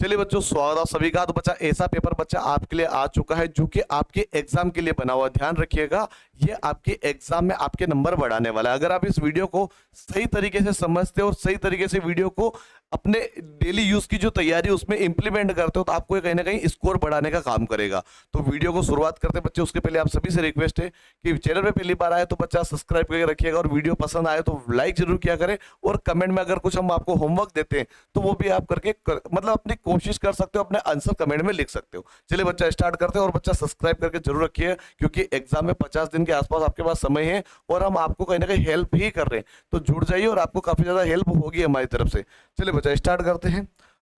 चलिए बच्चों, स्वागत है आप सभी का। तो बच्चा ऐसा पेपर बच्चा आपके लिए आ चुका है जो कि आपके एग्जाम के लिए बना हुआ है। ध्यान रखिएगा, ये आपके एग्जाम में आपके नंबर बढ़ाने वाला है। अगर आप इस वीडियो को सही तरीके से समझते हो और सही तरीके से वीडियो को अपने डेली यूज की जो तैयारी है उसमें इंप्लीमेंट करते हो तो आपको ये कहीं ना कहीं स्कोर बढ़ाने का काम करेगा। तो वीडियो को शुरुआत करते हैं बच्चे, उसके पहले आप सभी से रिक्वेस्ट है कि चैनल पे पहली बार आए तो बच्चा सब्सक्राइब करके रखिएगा, और वीडियो पसंद आए तो लाइक जरूर किया करें। और कमेंट में अगर कुछ हम आपको होमवर्क देते हैं तो वो भी आप मतलब अपनी कोशिश कर सकते हो, अपने आंसर कमेंट में लिख सकते हो। चलिए बच्चा स्टार्ट करते हैं, और बच्चा सब्सक्राइब करके जरूर रखिए क्योंकि एग्जाम में 50 दिन के आसपास आपके पास समय है और हम आपको कहीं ना कहीं हेल्प ही कर रहे हैं। तो जुड़ जाइए और आपको काफी ज्यादा हेल्प होगी हमारी तरफ से। चलिए बच्चा स्टार्ट करते हैं।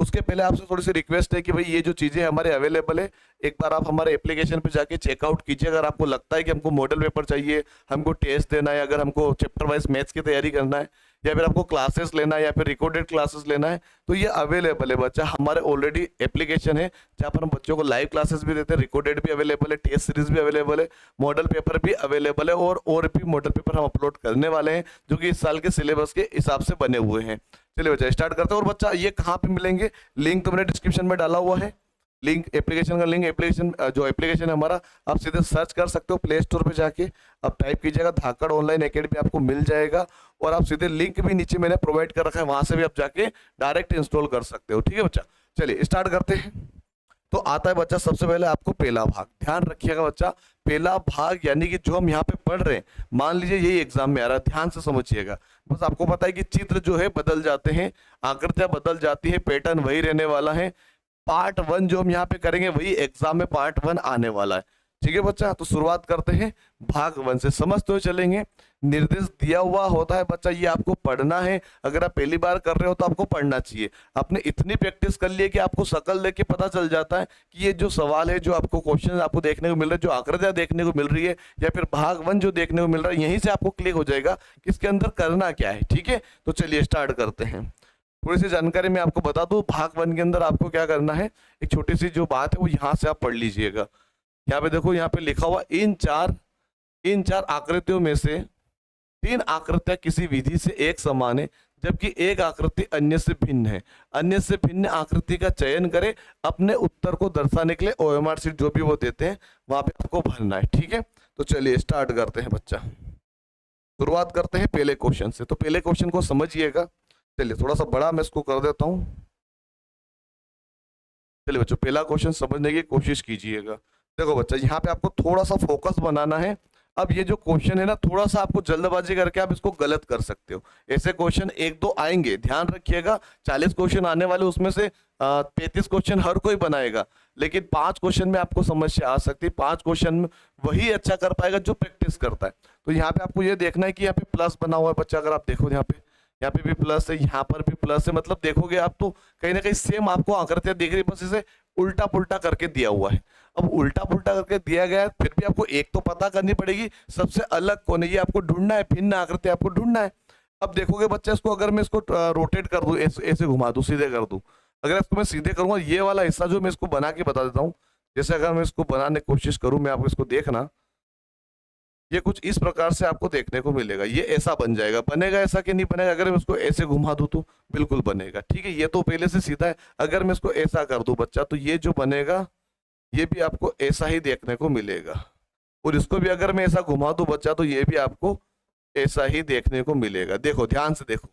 उसके पहले आपसे थोड़ी सी रिक्वेस्ट है कि भाई ये जो चीजें हमारे अवेलेबल है, एक बार आप हमारे एप्लीकेशन पे जाके चेकआउट कीजिए। अगर आपको लगता है कि हमको मॉडल पेपर चाहिए, हमको टेस्ट देना है, अगर हमको चैप्टर वाइज मैथ्स की तैयारी करना है, या फिर आपको क्लासेस लेना है, या फिर रिकॉर्डेड क्लासेस लेना है, तो ये अवेलेबल है बच्चा। हमारे ऑलरेडी एप्लीकेशन है जहाँ पर हम बच्चों को लाइव क्लासेस भी देते हैं, रिकॉर्डेड भी अवेलेबल है, टेस्ट सीरीज भी अवेलेबल है, मॉडल पेपर भी अवेलेबल है, और भी मॉडल पेपर हम अपलोड करने वाले हैं जो कि इस साल के सिलेबस के हिसाब से बने हुए हैं। चलिए बच्चा स्टार्ट करते हैं। और बच्चा ये कहाँ पे मिलेंगे, लिंक तो मैंने डिस्क्रिप्शन में डाला हुआ है। लिंक एप्लीकेशन का लिंक, एप्लीकेशन जो एप्लीकेशन है हमारा, आप सीधे सर्च कर सकते हो प्ले स्टोर पे जाके। आप टाइप कीजिएगा धाकड़ ऑनलाइन एकेडमी, आपको मिल जाएगा। और आप सीधे लिंक भी नीचे मैंने प्रोवाइड कर रखा है, वहां से भी आप जाके डायरेक्ट इंस्टॉल कर सकते हो। ठीक है बच्चा, चलिए स्टार्ट करते हैं। तो आता है बच्चा सबसे पहले आपको पहला भाग। ध्यान रखिएगा बच्चा, पहला भाग यानी कि जो हम यहाँ पे पढ़ रहे हैं, मान लीजिए यही एग्जाम में आ रहा है, ध्यान से समझिएगा। बस आपको पता है कि चित्र जो है बदल जाते हैं, आकृतियां बदल जाती है, पैटर्न वही रहने वाला है। पार्ट 1 जो हम यहाँ पे करेंगे वही एग्जाम में पार्ट 1 आने वाला है। ठीक है बच्चा, तो शुरुआत करते हैं भाग 1 से, समझते हुए चलेंगे। निर्देश दिया हुआ होता है बच्चा, ये आपको पढ़ना है। अगर आप पहली बार कर रहे हो तो आपको पढ़ना चाहिए। आपने इतनी प्रैक्टिस कर ली है कि आपको शकल देख के पता चल जाता है कि ये जो सवाल है, जो आपको क्वेश्चन आपको देखने को मिल रहा है, जो आकृतियां देखने को मिल रही है, या फिर भाग 1 जो देखने को मिल रहा है, यहीं से आपको क्लिक हो जाएगा कि इसके अंदर करना क्या है। ठीक है, तो चलिए स्टार्ट करते हैं। थोड़ी सी जानकारी मैं आपको बता दूं, भाग 1 के अंदर आपको क्या करना है, एक छोटी सी जो बात है वो यहाँ से आप पढ़ लीजिएगा। यहाँ पे देखो, यहाँ पे लिखा हुआ इन चार आकृतियों में से 3 आकृतियां किसी विधि से एक समान है, जबकि एक आकृति अन्य से भिन्न है। अन्य से भिन्न आकृति का चयन करें। अपने उत्तर को दर्शाने के लिए ओएमआर शीट जो भी वो देते हैं वहां पे आपको भरना है। ठीक है, तो चलिए स्टार्ट करते हैं बच्चा। शुरुआत करते हैं पहले क्वेश्चन से। तो पहले क्वेश्चन को समझिएगा। चलिए थोड़ा सा बड़ा मैं इसको कर देता हूं। चलिए बच्चों, पहला क्वेश्चन समझने की कोशिश कीजिएगा। देखो बच्चा, यहाँ पे आपको थोड़ा सा फोकस बनाना है। अब ये जो क्वेश्चन है ना, थोड़ा सा आपको जल्दबाजी करके आप इसको गलत कर सकते हो। ऐसे क्वेश्चन 1-2 आएंगे, ध्यान रखिएगा। 40 क्वेश्चन आने वाले, उसमें से 35 क्वेश्चन हर कोई बनाएगा, लेकिन 5 क्वेश्चन में आपको समस्या आ सकती है। 5 क्वेश्चन में वही अच्छा कर पाएगा जो प्रैक्टिस करता है। तो यहाँ पे आपको ये देखना है कि यहाँ पे प्लस बना हुआ है बच्चा। अगर आप देखो यहाँ पे भी प्लस है, यहाँ पर भी प्लस है, मतलब देखोगे आप तो कहीं ना कहीं सेम आपको आकृतियां दिख रही, बस इसे उल्टा पुल्टा करके दिया हुआ है। अब उल्टा पुल्टा करके दिया गया है, फिर भी आपको एक तो पता करनी पड़ेगी सबसे अलग कौन है, ये आपको ढूंढना है, भिन्न आकृति आपको ढूंढना है। अब देखोगे बच्चा, इसको अगर मैं इसको रोटेट कर दूं, ऐसे घुमा दूं, सीधे कर दूं, अगर इसको मैं सीधे करूंगा, ये वाला हिस्सा जो मैं इसको बना के बता देता हूँ, जैसे अगर मैं इसको बनाने की कोशिश करूं, मैं आपको इसको देखना, ये कुछ इस प्रकार से आपको देखने को मिलेगा। ये ऐसा बन जाएगा, बनेगा ऐसा कि नहीं बनेगा? अगर मैं इसको ऐसे घुमा दूं तो बिल्कुल बनेगा। ठीक है, ये तो पहले से सीधा है। अगर मैं इसको ऐसा कर दूं बच्चा, तो ये जो बनेगा ये भी आपको ऐसा ही देखने को मिलेगा। और इसको भी अगर मैं ऐसा घुमा दूं बच्चा, तो ये भी आपको ऐसा ही देखने को मिलेगा। देखो, ध्यान से देखो,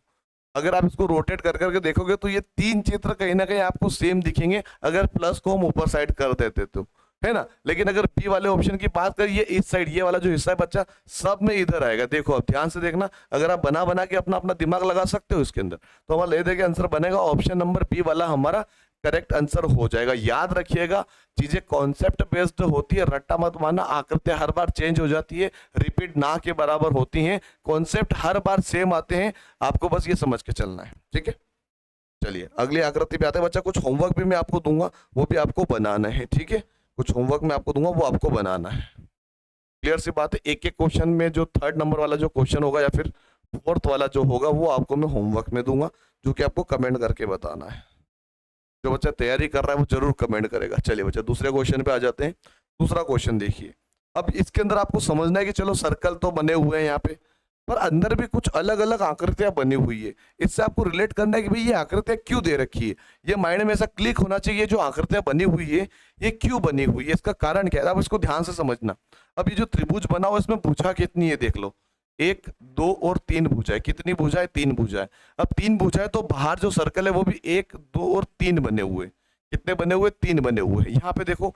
अगर आप इसको रोटेट कर करके देखोगे तो ये 3 चित्र कहीं ना कहीं आपको सेम दिखेंगे, अगर प्लस को हम ऊपर साइड कर देते तो, है ना। लेकिन अगर बी वाले ऑप्शन की बात करिए, इस साइड ये वाला जो हिस्सा है बच्चा, सब में इधर आएगा। देखो अब ध्यान से देखना, अगर आप बना बना के अपना अपना दिमाग लगा सकते हो इसके अंदर, तो हमारा ले देके आंसर बनेगा ऑप्शन नंबर बी वाला हमारा करेक्ट आंसर हो जाएगा। याद रखिएगा, चीजें कॉन्सेप्ट बेस्ड होती है, रट्टा मत मानना। आकृतियां हर बार चेंज हो जाती है, रिपीट ना के बराबर होती हैं, कॉन्सेप्ट हर बार सेम आते हैं, आपको बस ये समझ के चलना है। ठीक है, चलिए अगली आकृति पे आते हैं बच्चा। कुछ होमवर्क भी मैं आपको दूंगा, वो भी आपको बनाना है। ठीक है, कुछ होमवर्क मैं आपको दूंगा, वो आपको बनाना है। क्लियर सी बात है। एक एक क्वेश्चन में जो 3rd नंबर वाला जो क्वेश्चन होगा, या फिर 4th वाला जो होगा, वो आपको मैं होमवर्क में दूंगा, जो कि आपको कमेंट करके बताना है। जो बच्चा तैयारी कर रहा है वो जरूर कमेंट करेगा। चलिए बच्चा, दूसरे क्वेश्चन पे आ जाते हैं। दूसरा क्वेश्चन देखिए। अब इसके अंदर आपको समझना है कि चलो सर्कल तो बने हुए हैं यहाँ पे, पर अंदर भी कुछ अलग अलग आकृतियां बनी हुई है। इससे आपको रिलेट करना है कि भाई ये आकृतियां क्यों दे रखी है, ये माइंड में ऐसा क्लिक होना चाहिए, जो आकृतियां बनी हुई है ये क्यों बनी हुई है, इसका कारण क्या है, आप इसको ध्यान से समझना। अब ये जो त्रिभुज बना हुआ इसमें भुजा कितनी है देख लो, 1 2 और 3 भुजाएं। कितनी भुजाएं? 3 भुजाएं। अब 3 भुजाएं तो बाहर जो सर्कल है वो भी 1 2 और 3 बने हुए। कितने बने हुए? 3 बने हुए। यहाँ पे देखो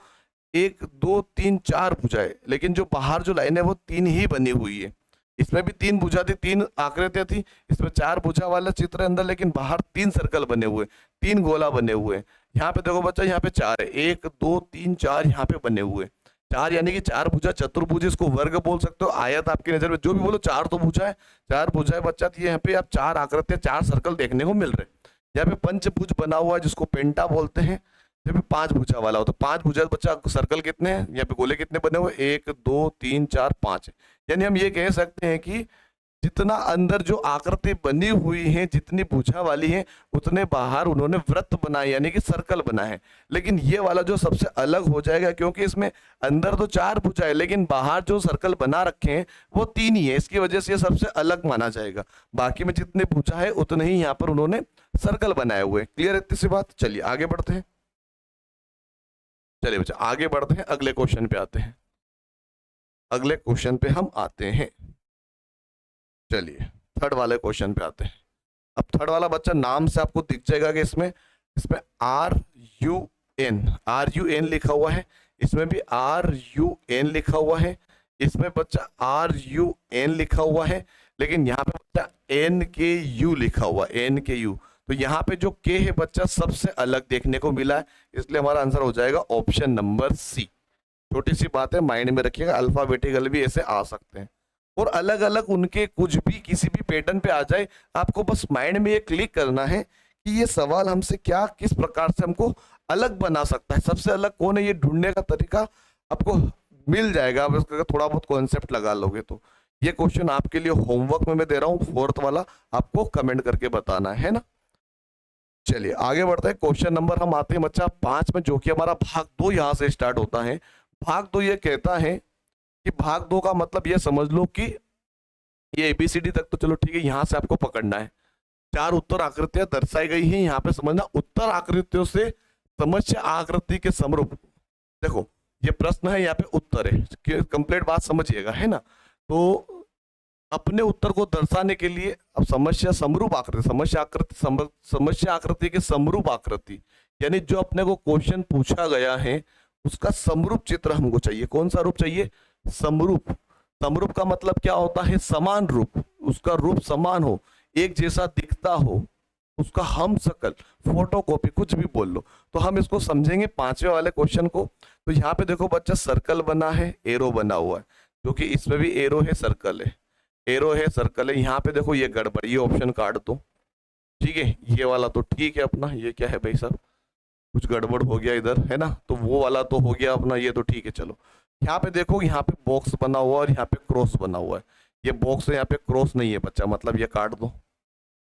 1 2 3 4 भुजाएं, लेकिन जो बाहर जो लाइन है वो 3 ही बनी हुई है। इसमें भी 3 भुजा थी, 3 आकृतियां थी, इसमें 4 भुजा वाला चित्र है अंदर, लेकिन बाहर 3 सर्कल बने हुए, 3 गोला बने हुए। यहाँ पे देखो बच्चा, यहाँ पे 4 है, 1 2 3 4 यहाँ पे बने हुए। 4 यानी कि 4 भुजा, चतुर्भुज, इसको वर्ग बोल सकते हो, आयत आपकी नजर में जो भी बोलो, 4 तो भुजा है, 4 भुजा है बच्चा। तो यहाँ पे आप 4 आकृतियां, 4 सर्कल देखने को मिल रहे हैं। यहाँ पे पंचभुज बना हुआ है जिसको पेंटा बोलते हैं। यहाँ पे 5 भुजा वाला हो तो 5 भुजा बच्चा, सर्कल कितने हैं, यहाँ पे गोले कितने बने हुए, 1 2 3 4 5। यानी हम ये कह सकते हैं कि जितना अंदर जो आकृति बनी हुई है, जितनी भुजा वाली है, उतने बाहर उन्होंने वृत्त बनाए यानी कि सर्कल बना है। लेकिन ये वाला जो सबसे अलग हो जाएगा, क्योंकि इसमें अंदर तो 4 भुजा है, लेकिन बाहर जो सर्कल बना रखे हैं वो 3 ही है, इसकी वजह से ये सबसे अलग माना जाएगा। बाकी में जितने भुजा है उतने ही यहाँ पर उन्होंने सर्कल बनाए हुए। क्लियर है इतनी सी बात? चलिए आगे बढ़ते हैं। चलिए बच्चा आगे बढ़ते हैं, अगले क्वेश्चन पे आते हैं। अगले क्वेश्चन पे हम आते हैं। चलिए थर्ड वाले क्वेश्चन पे आते हैं। अब थर्ड वाला बच्चा नाम से आपको दिख जाएगा कि इसमें RUN लिखा हुआ है, इसमें भी RUN लिखा हुआ है, इसमें बच्चा RUN लिखा हुआ है, लेकिन यहाँ पे बच्चा NKU लिखा हुआ है, NKU। तो यहाँ पे जो K है बच्चा सबसे अलग देखने को मिला है, इसलिए हमारा आंसर हो जाएगा ऑप्शन नंबर सी। छोटी सी बात है, माइंड में रखिएगा, अल्फाबेटिकल भी ऐसे आ सकते हैं और अलग अलग उनके कुछ भी किसी भी पैटर्न पे आ जाए, आपको बस माइंड में ये क्लिक करना है कि ये सवाल हमसे क्या किस प्रकार से हमको अलग बना सकता है, सबसे अलग कौन है, ये ढूंढने का तरीका आपको मिल जाएगा। आप इसका थोड़ा बहुत कॉन्सेप्ट लगा लोगे तो। ये क्वेश्चन आपके लिए होमवर्क में मैं दे रहा हूँ, 4th वाला, आपको कमेंट करके बताना है ना। चलिए आगे बढ़ते हैं। क्वेश्चन नंबर हम आते हैं बच्चा 5 में, जो कि हमारा भाग 2 यहाँ से स्टार्ट होता है। भाग 2 ये कहता है कि भाग 2 का मतलब ये समझ लो कि ये ABCD तक तो चलो ठीक है, यहाँ से आपको पकड़ना है। 4 उत्तर आकृतियां दर्शाई गई हैं, यहाँ पे समझना उत्तर आकृतियों से समस्या आकृति के समरूप। देखो ये प्रश्न है, यहाँ पे उत्तर है, कंप्लीट बात समझिएगा है ना। तो अपने उत्तर को दर्शाने के लिए अब समस्या समरूप आकृति, समस्या आकृति के समरूप आकृति, यानी जो अपने को क्वेश्चन पूछा गया है उसका समरूप चित्र हमको चाहिए। कौन सा रूप चाहिए? समरूप। समरूप का मतलब क्या होता है? समान रूप, उसका रूप समान हो, एक जैसा दिखता हो, उसका हम शकल, फोटोकॉपी, कुछ भी बोल लो। तो हम इसको समझेंगे 5वें वाले क्वेश्चन को। तो यहाँ पे देखो बच्चा, सर्कल बना है, एरो बना हुआ है, जो कि इसमें भी एरो है, सर्कल है, एरो है, सर्कल है। यहाँ पे देखो ये गड़बड़, ये ऑप्शन काट दो, ठीक है। ये वाला तो ठीक है अपना, ये क्या है भाई साहब, कुछ गड़बड़ हो गया इधर है ना, तो वो वाला तो हो गया अपना, ये तो ठीक है। चलो यहाँ पे देखो, यहाँ पे बॉक्स बना हुआ और यहाँ पे क्रॉस बना हुआ है। ये बॉक्स है, यहाँ पे क्रॉस नहीं है बच्चा, मतलब ये काट दो।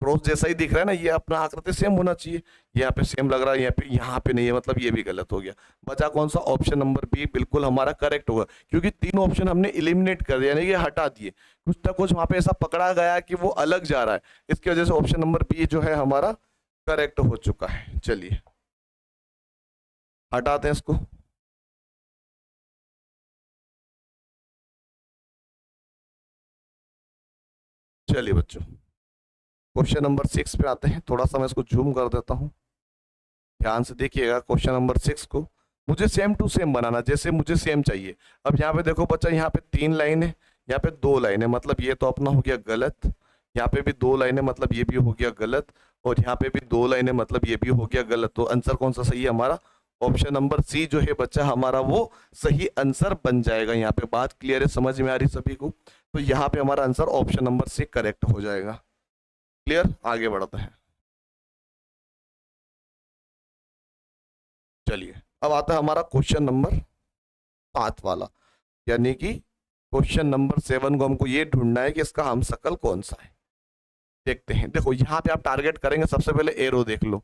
क्रॉस जैसा ही दिख रहा है ना, ये अपना आकृति सेम होना चाहिए, यहाँ पे सेम लग रहा है, यहाँ पे नहीं है, मतलब ये भी गलत हो गया। बचा कौन सा? ऑप्शन नंबर बी बिल्कुल हमारा करेक्ट होगा, क्योंकि 3 ऑप्शन हमने इलिमिनेट कर दिया, यानी कि हटा दिए। कुछ ना कुछ वहां पे ऐसा पकड़ा गया कि वो अलग जा रहा है, इसकी वजह से ऑप्शन नंबर बी जो है हमारा करेक्ट हो चुका है। चलिए हटाते हैं इसको। चलिए बच्चों क्वेश्चन नंबर 6 पे आते हैं। थोड़ा सा मैं इसको जूम कर देता हूँ, ध्यान से देखिएगा। क्वेश्चन नंबर 6 को मुझे सेम टू सेम बनाना, जैसे मुझे सेम चाहिए। अब यहाँ पे देखो बच्चा, यहाँ पे 3 लाइन है, यहाँ पे 2 लाइन है, मतलब ये तो अपना हो गया गलत। यहाँ पे भी 2 लाइन है, मतलब ये भी हो गया गलत, और यहाँ पे भी 2 लाइन है, मतलब ये भी हो गया गलत। तो आंसर कौन सा सही है हमारा? ऑप्शन नंबर सी जो है बच्चा हमारा, वो सही आंसर बन जाएगा। यहाँ पे बात क्लियर है, समझ में आ रही सभी को? तो यहाँ पे हमारा answer option number C correct हो जाएगा। क्लियर? आगे बढ़ते हैं। चलिए अब आता है हमारा क्वेश्चन नंबर 7 वाला, यानी कि क्वेश्चन नंबर 7 को हमको ये ढूंढना है कि इसका हम शकल कौन सा है। देखते हैं। देखो यहाँ पे आप टारगेट करेंगे, सबसे पहले एरो देख लो,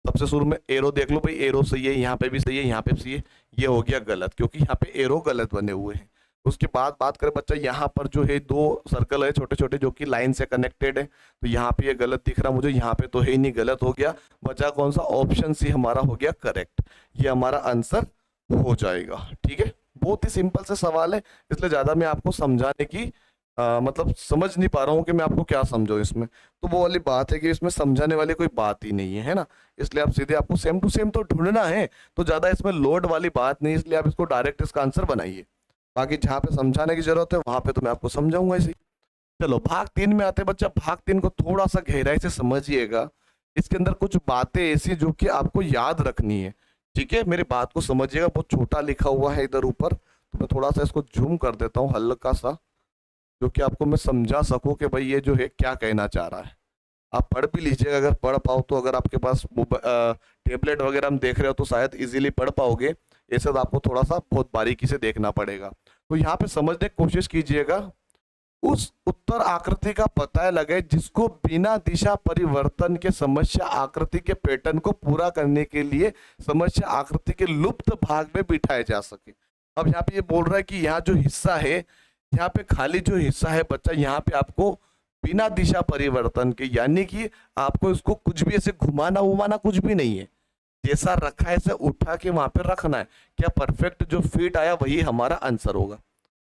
सबसे शुरू में एरो देख लो भाई, एरो सही है, यहाँ पे भी सही है, यहाँ पे भी सही है। ये हो गया गलत, क्योंकि यहाँ पे एरो गलत बने हुए हैं। उसके बाद बात करें बच्चा, यहाँ पर जो है दो सर्कल है छोटे छोटे जो कि लाइन से कनेक्टेड है, तो यहाँ पे ये गलत दिख रहा मुझे, यहाँ पे तो है ही नहीं, गलत हो गया। बचा कौन सा? ऑप्शन सी हमारा हो गया करेक्ट, ये हमारा आंसर हो जाएगा। ठीक है, बहुत ही सिंपल से सवाल है, इसलिए ज्यादा मैं आपको समझाने की मतलब समझ नहीं पा रहा हूँ कि मैं आपको क्या समझाऊं इसमें। तो वो वाली बात है कि इसमें समझाने वाली कोई बात ही नहीं है ना, इसलिए आप सीधे आपको सेम टू सेम तो ढूंढना है, तो ज्यादा इसमें लोड वाली बात नहीं, इसलिए आप इसको डायरेक्ट इसका आंसर बनाइए। बाकी जहाँ पे समझाने की जरूरत है वहां पे तो मैं आपको समझाऊंगा इसी। चलो भाग 3 में आते हैं बच्चा। भाग 3 को थोड़ा सा गहराई से समझिएगा, इसके अंदर कुछ बातें ऐसी जो कि आपको याद रखनी है। ठीक है, मेरी बात को समझिएगा, बहुत छोटा लिखा हुआ है इधर ऊपर, तो मैं थोड़ा सा इसको जूम कर देता हूँ हल्का सा, जो कि आपको मैं समझा सकूं कि भाई ये जो है क्या कहना चाह रहा है। आप पढ़ भी लीजिएगा अगर पढ़ पाओ तो, अगर आपके पास टेबलेट वगैरह हम देख रहे हो तो शायद इजीली पढ़ पाओगे, ऐसे तो आपको थोड़ा सा बहुत बारीकी से देखना पड़ेगा। तो यहाँ पे समझने की कोशिश कीजिएगा। उस उत्तर आकृति का पता लगे जिसको बिना दिशा परिवर्तन के समस्या आकृति के पैटर्न को पूरा करने के लिए समस्या आकृति के लुप्त भाग में बिठाया जा सके। अब यहाँ पे ये बोल रहा है कि यहाँ जो हिस्सा है, यहाँ पे खाली जो हिस्सा है बच्चा, यहाँ पे आपको बिना दिशा परिवर्तन के, यानी कि आपको इसको कुछ भी ऐसे घुमाना उमाना कुछ भी नहीं है, जैसा रखा है ऐसे उठा के वहां पे रखना है। क्या परफेक्ट जो फिट आया वही हमारा आंसर होगा।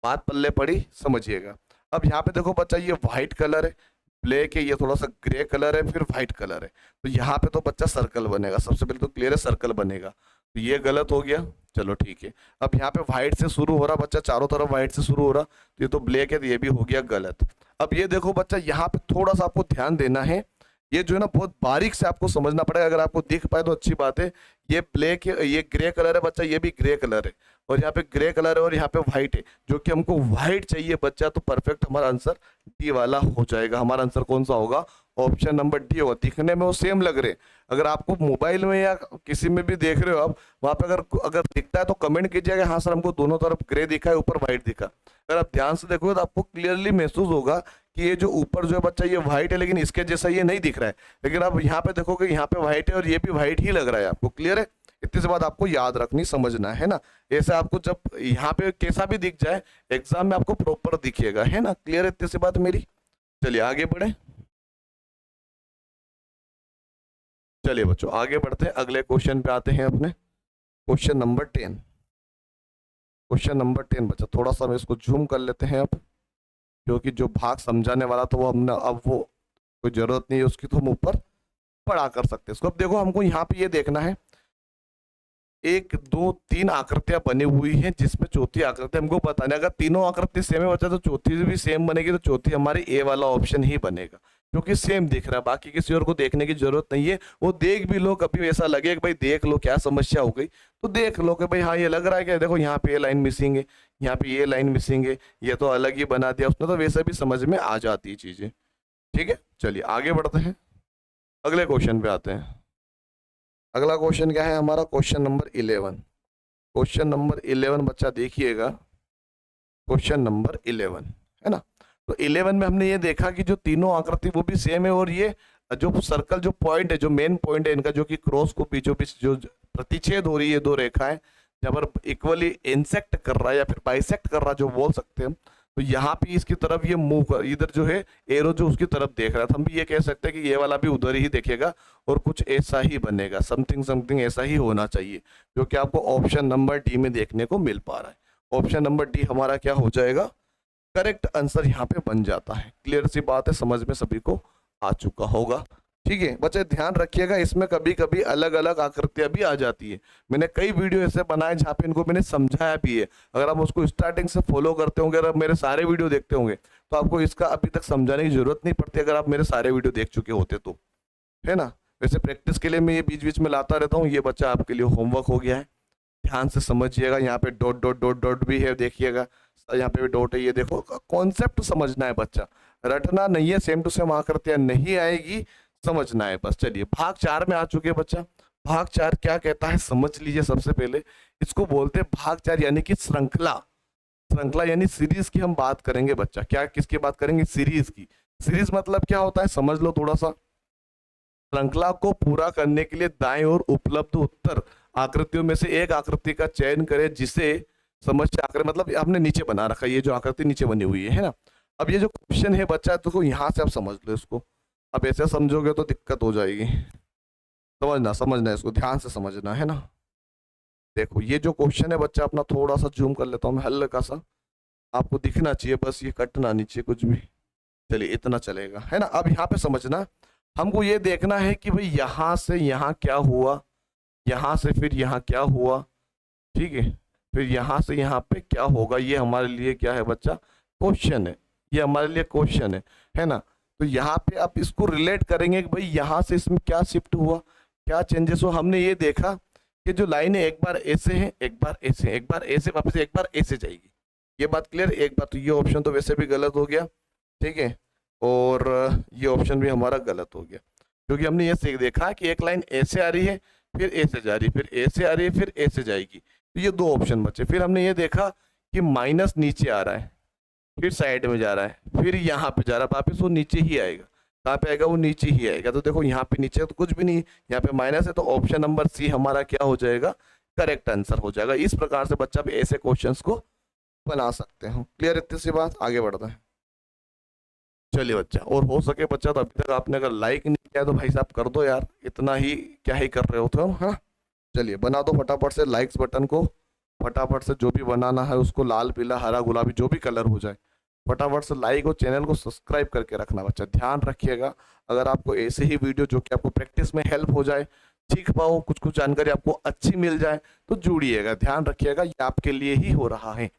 बात पल्ले पड़ी, समझिएगा। अब यहाँ पे देखो बच्चा, ये व्हाइट कलर है, ब्लैक है, ये थोड़ा सा ग्रे कलर है, फिर व्हाइट कलर है, तो यहाँ पे तो बच्चा सर्कल बनेगा। सबसे पहले तो क्लियर है, सर्कल बनेगा, तो ये गलत हो गया। चलो ठीक है, अब यहाँ पे व्हाइट से शुरू हो रहा बच्चा, चारों तरफ व्हाइट से शुरू हो रहा, तो ये तो ब्लैक है, तो ये भी हो गया गलत। अब ये देखो बच्चा, यहाँ पे थोड़ा सा आपको ध्यान देना है, ये जो है ना बहुत बारीक से आपको समझना पड़ेगा। अगर आपको दिख पाए तो अच्छी बात है। ये ब्लैक है, ये ग्रे कलर है बच्चा, ये भी ग्रे कलर है, और यहाँ पे ग्रे कलर है और यहाँ पे व्हाइट है, जो कि हमको व्हाइट चाहिए बच्चा, तो परफेक्ट हमारा आंसर डी वाला हो जाएगा। हमारा आंसर कौन सा होगा? ऑप्शन नंबर डी होगा। दिखने में वो सेम लग रहे, अगर आपको मोबाइल में या किसी में भी देख रहे हो आप, वहां पे अगर अगर दिखता है तो कमेंट कीजिएगा हाँ सर हमको दोनों तरफ ग्रे दिखा है, ऊपर व्हाइट दिखा। अगर आप ध्यान से देखोगे तो आपको क्लियरली महसूस होगा कि ये जो ऊपर जो है बच्चा ये व्हाइट है, लेकिन इसके जैसा ये नहीं दिख रहा है। लेकिन आप यहाँ पे देखोगे यहाँ पे व्हाइट है और ये भी व्हाइट ही लग रहा है आपको। क्लियर है? इतनी सी बात आपको याद रखनी, समझना है ना। ऐसे आपको जब यहाँ पे कैसा भी दिख जाए, एग्जाम में आपको प्रॉपर दिखेगा, है ना। क्लियर है इतनी सी बात मेरी? चलिए आगे बढ़े। चलिए बच्चों आगे बढ़ते हैं, अगले क्वेश्चन पे आते हैं अपने। Question number 10। क्वेश्चन नंबर 10 बच्चा, थोड़ा सा हम इसको जूम कर लेते हैं अब, क्योंकि जो भाग समझाने वाला था वो हमने, अब वो कोई जरूरत नहीं है उसकी, तो हम ऊपर पढ़ा कर सकते हैं इसको। अब देखो हमको यहाँ पे ये देखना है, 1 2 3 आकृतियां बनी हुई हैं, जिसमें चौथी आकृति हमको पता नहीं। अगर तीनों आकृति सेम है बच्चा तो चौथी भी सेम बनेगी, तो चौथी हमारी ए वाला ऑप्शन ही बनेगा, क्योंकि सेम दिख रहा है। बाकी किसी और को देखने की जरूरत नहीं है, वो देख भी लो, कभी ऐसा लगे कि भाई देख लो क्या समस्या हो गई, तो देख लो कि भाई हाँ ये लग रहा है कि देखो यहाँ पे ये लाइन मिसिंग है, यहाँ पे ये लाइन मिसिंग है, ये तो अलग ही बना दिया उसने, तो वैसे भी समझ में आ जाती है चीजें। ठीक है, चलिए आगे बढ़ते हैं, अगले क्वेश्चन पे आते हैं। अगला क्वेश्चन क्या है हमारा? Question number 11। क्वेश्चन नंबर 11 बच्चा देखिएगा, क्वेश्चन नंबर 11 है ना। तो 11 में हमने ये देखा कि जो तीनों आकृति वो भी सेम है, और ये जो सर्कल जो पॉइंट है, जो मेन पॉइंट है इनका, जो कि क्रॉस को बीचों बीच जो प्रतिच्छेद हो रही है दो रेखाएं, जहाँ पर इक्वली इंसेक्ट कर रहा है या फिर बाइसेक्ट कर रहा है जो बोल सकते हैं हम, तो यहाँ पे इसकी तरफ ये मूव कर, इधर जो है एरो जो उसकी तरफ देख रहा था, हम भी ये कह सकते हैं कि ये वाला भी उधर ही देखेगा और कुछ ऐसा ही बनेगा, समथिंग समथिंग ऐसा ही होना चाहिए, जो कि आपको ऑप्शन नंबर डी में देखने को मिल पा रहा है। ऑप्शन नंबर डी हमारा क्या हो जाएगा? करेक्ट आंसर यहाँ पे बन जाता है। क्लियर सी बात है, समझ में सभी को आ चुका होगा। ठीक है बच्चे, ध्यान रखिएगा, इसमें कभी कभी अलग अलग आकृतियां भी आ जाती है। मैंने कई वीडियो ऐसे बनाए जहाँ पे इनको मैंने समझाया भी है। अगर आप उसको स्टार्टिंग से फॉलो करते होंगे, अगर आप मेरे सारे वीडियो देखते होंगे, तो आपको इसका अभी तक समझाने की जरूरत नहीं पड़ती, अगर आप मेरे सारे वीडियो देख चुके होते तो, है ना। वैसे प्रैक्टिस के लिए मैं ये बीच बीच में लाता रहता हूँ। ये बच्चा आपके लिए होमवर्क हो गया है, ध्यान से समझिएगा। यहाँ पे डॉट डॉट डॉट डॉट भी है, देखिएगा यहाँ पे भी डॉट है। ये देखो कॉन्सेप्ट समझना है बच्चा, रटना नहीं है, सेम टू सेम आकृतियां नहीं आएगी, समझना है बस। चलिए भाग 4 में आ चुके हैं बच्चा। भाग 4 क्या कहता है समझ लीजिए। सबसे पहले इसको बोलते हैं भाग 4 यानी कि श्रृंखला। श्रृंखला यानी सीरीज की हम बात करेंगे बच्चा। क्या किसकी बात करेंगे? सीरीज की। सीरीज मतलब क्या होता है समझ लो थोड़ा सा। श्रृंखला को पूरा करने के लिए दाएं ओर उपलब्ध उत्तर आकृतियों में से एक आकृति का चयन करें जिसे समस्या आकृति मतलब हमने नीचे बना रखा है, ये जो आकृति नीचे बनी हुई है ना। अब ये जो क्वेश्चन है बच्चा, तो यहाँ से आप समझ लो इसको। अब ऐसे समझोगे तो दिक्कत हो जाएगी। समझना इसको ध्यान से समझना है ना। देखो ये जो क्वेश्चन है बच्चा अपना, थोड़ा सा जूम कर लेता हूँ मैं, हल्का सा, आपको दिखना चाहिए बस, ये कटना नहीं चाहिए कुछ भी। चलिए इतना चलेगा है ना। अब यहाँ पे समझना, हमको ये देखना है कि भाई यहाँ से यहाँ क्या हुआ, यहाँ से फिर यहाँ क्या हुआ, ठीक है, फिर यहाँ से यहाँ पे क्या होगा। ये हमारे लिए क्या है बच्चा, क्वेश्चन है, ये हमारे लिए क्वेश्चन है ना। तो यहाँ पे आप इसको रिलेट करेंगे कि भाई यहाँ से इसमें क्या शिफ्ट हुआ, क्या चेंजेस हुआ। हमने ये देखा कि जो लाइन है एक बार ऐसे है, एक बार ऐसे, एक बार ऐसे वापस एक बार ऐसे जाएगी। ये बात क्लियर। एक बार तो ये ऑप्शन तो वैसे भी गलत हो गया, ठीक है, और ये ऑप्शन भी हमारा गलत हो गया, क्योंकि हमने ये सीख देखा कि एक लाइन ऐसे आ रही है, फिर ऐसे जा रही है, फिर ऐसे आ रही है, फिर ऐसे जाएगी। तो ये दो ऑप्शन बचे। फिर हमने ये देखा कि माइनस नीचे आ रहा है, फिर साइड में जा रहा है, फिर यहाँ पे जा रहा है, वापिस वो नीचे ही आएगा। कहाँ पे आएगा, वो नीचे ही आएगा। तो देखो यहाँ पे नीचे तो कुछ भी नहीं, यहाँ पे माइनस है, तो ऑप्शन नंबर सी हमारा क्या हो जाएगा, करेक्ट आंसर हो जाएगा। इस प्रकार से बच्चा भी ऐसे क्वेश्चंस को बना सकते हो। क्लियर, इतनी सी बात, आगे बढ़ता है। चलिए बच्चा, और हो सके बच्चा तो अभी तक आपने अगर लाइक नहीं किया तो भाई साहब कर दो यार, इतना ही क्या ही कर रहे हो तो, है ना। चलिए बना दो फटाफट से लाइक्स बटन को, फटाफट से जो भी बनाना है उसको, लाल पीला हरा गुलाबी जो भी कलर हो जाए, फटाफट से लाइक और चैनल को सब्सक्राइब करके रखना बच्चा। ध्यान रखिएगा, अगर आपको ऐसे ही वीडियो जो कि आपको प्रैक्टिस में हेल्प हो जाए, सीख पाओ, कुछ कुछ जानकारी आपको अच्छी मिल जाए, तो जुड़िएगा। ध्यान रखिएगा, ये आपके लिए ही हो रहा है।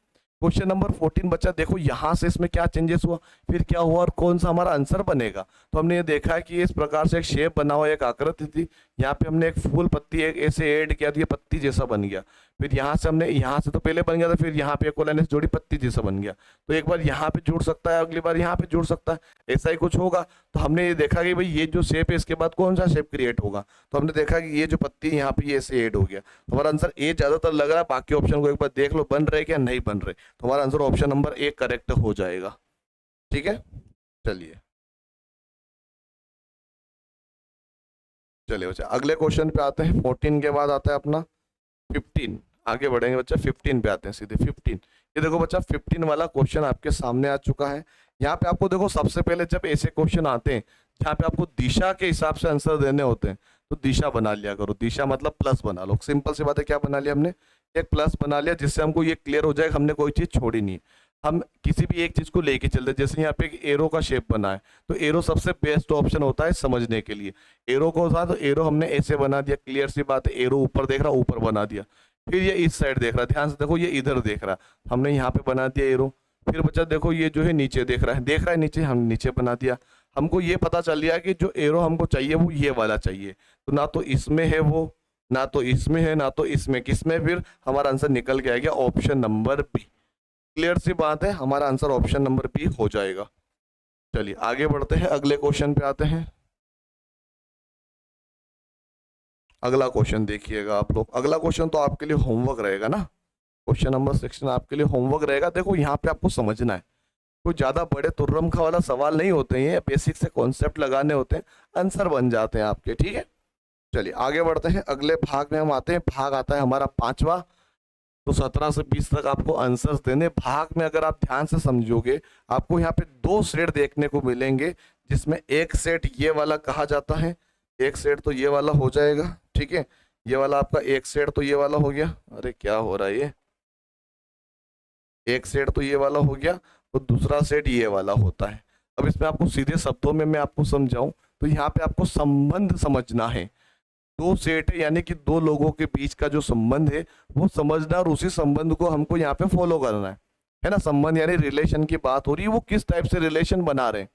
क्वेश्चन नंबर 14 बच्चा, देखो यहाँ से इसमें क्या चेंजेस हुआ, फिर क्या हुआ और कौन सा हमारा आंसर बनेगा। तो हमने ये देखा है कि इस प्रकार से एक शेप बना हुआ, एक आकृति थी, यहाँ पे हमने एक फूल पत्ती एक ऐसे ऐड किया तो ये पत्ती जैसा बन गया। फिर यहाँ से हमने, यहाँ से तो पहले बन गया था, फिर यहाँ पे एक लाइन जोड़ी पत्ती जैसा बन गया। तो एक बार यहाँ पे जुड़ सकता है, अगली बार यहाँ पे जुड़ सकता है, ऐसा ही कुछ होगा। तो हमने ये देखा कि भाई ये जो शेप है इसके बाद कौन सा शेप क्रिएट होगा। तो हमने देखा कि ये जो पत्ती है यहाँ पे ये ऐसे ऐड हो गया। तो हमारा आंसर ए ज्यादातर लग रहा है, बाकी ऑप्शन को एक बार देख लो बन रहे क्या नहीं बन रहे। तो हमारा answer option number A correct हो जाएगा। ठीक है, चलिए चलिए बच्चा अगले क्वेश्चन पे आते हैं। 14 के बाद आता है अपना 15। आगे बढ़ेंगे बच्चा, 15 पे आते हैं सीधे। 15, ये देखो बच्चा 15 वाला क्वेश्चन आपके सामने आ चुका है। यहाँ पे आपको देखो, सबसे पहले जब ऐसे क्वेश्चन आते हैं जहाँ पे आपको दिशा के हिसाब से आंसर देने होते हैं, तो दिशा बना लिया करो। दिशा मतलब प्लस बना लो, सिंपल सी बात है। क्या बना लिया हमने, एक प्लस बना लिया, जिससे हमको ये क्लियर हो जाएगा हमने कोई चीज छोड़ी नहीं। हम किसी भी एक चीज को लेके चलते, जैसे यहाँ पे एक एरो का शेप बना है, तो एरो सबसे बेस्ट ऑप्शन होता है समझने के लिए। एरो को था, तो एरो हमने ऐसे बना दिया, क्लियर सी बात है। एरो ऊपर देख रहा, ऊपर बना दिया। फिर ये इस साइड देख रहा, ध्यान से देखो, ये इधर देख रहा, हमने यहाँ पे बना दिया एरो। फिर बच्चा देखो ये जो है नीचे देख रहा है नीचे, हम नीचे बना दिया। हमको ये पता चल गया कि जो एरो हमको चाहिए वो ये वाला चाहिए। तो ना तो इसमें है वो, ना तो इसमें है, ना तो इसमें, किसमें, फिर हमारा आंसर निकल के आएगा ऑप्शन नंबर बी। क्लियर सी बात है, हमारा आंसर ऑप्शन नंबर बी हो जाएगा। चलिए आगे बढ़ते हैं, अगले क्वेश्चन पे आते हैं। अगला क्वेश्चन देखिएगा आप लोग। अगला क्वेश्चन तो आपके लिए होमवर्क रहेगा ना, क्वेश्चन नंबर 16 आपके लिए होमवर्क रहेगा। देखो यहाँ पे आपको समझना है, कोई ज्यादा बड़े तुर्रम खा वाला सवाल नहीं होते हैं, बेसिक से कॉन्सेप्ट लगाने होते हैं, आंसर बन जाते हैं आपके। ठीक है, चलिए आगे बढ़ते हैं। अगले भाग में हम आते हैं, भाग आता है हमारा 5वां। तो 17 से 20 तक आपको आंसर्स देने। भाग में अगर आप ध्यान से समझोगे, आपको यहाँ पे 2 सेट देखने को मिलेंगे, जिसमें एक सेट ये वाला कहा जाता है, एक सेट तो ये वाला हो जाएगा। ठीक है, ये वाला आपका एक सेट तो ये वाला हो गया। अरे क्या हो रहा है, ये एक सेट तो ये वाला हो गया, तो दूसरा सेट ये वाला होता है। अब इसमें आपको सीधे शब्दों में मैं आपको समझाऊं, तो यहाँ पे आपको संबंध समझना है। 2 सेट है, यानी कि 2 लोगों के बीच का जो संबंध है वो समझना, और उसी संबंध को हमको यहाँ पे फॉलो करना है ना। संबंध यानी रिलेशन की बात हो रही है, वो किस टाइप से रिलेशन बना रहे हैं।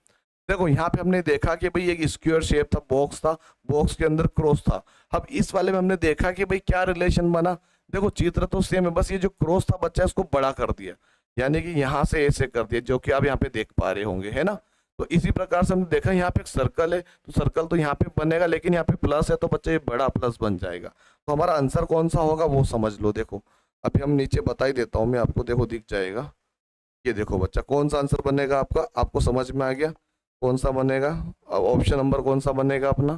देखो यहाँ पे हमने देखा कि भाई एक स्क्वायर शेप था, बॉक्स था, बॉक्स के अंदर क्रॉस था। अब इस वाले में हमने देखा कि भाई क्या रिलेशन बना। देखो चित्र तो सेम है, बस ये जो क्रॉस था बच्चा इसको बड़ा कर दिया, यानी कि यहाँ से ऐसे कर दिया, जो कि आप यहाँ पे देख पा रहे होंगे, है ना। तो इसी प्रकार से हमने देखा यहाँ पे एक सर्कल है, तो सर्कल तो यहाँ पे बनेगा, लेकिन यहाँ पे प्लस है, तो बच्चा ये बड़ा प्लस बन जाएगा। तो हमारा आंसर कौन सा होगा वो समझ लो। देखो अभी हम नीचे बता ही देता हूँ मैं आपको, देखो दिख जाएगा। ये देखो बच्चा कौन सा आंसर बनेगा आपका, आपको समझ में आ गया कौन सा बनेगा। ऑप्शन नंबर कौन सा बनेगा अपना,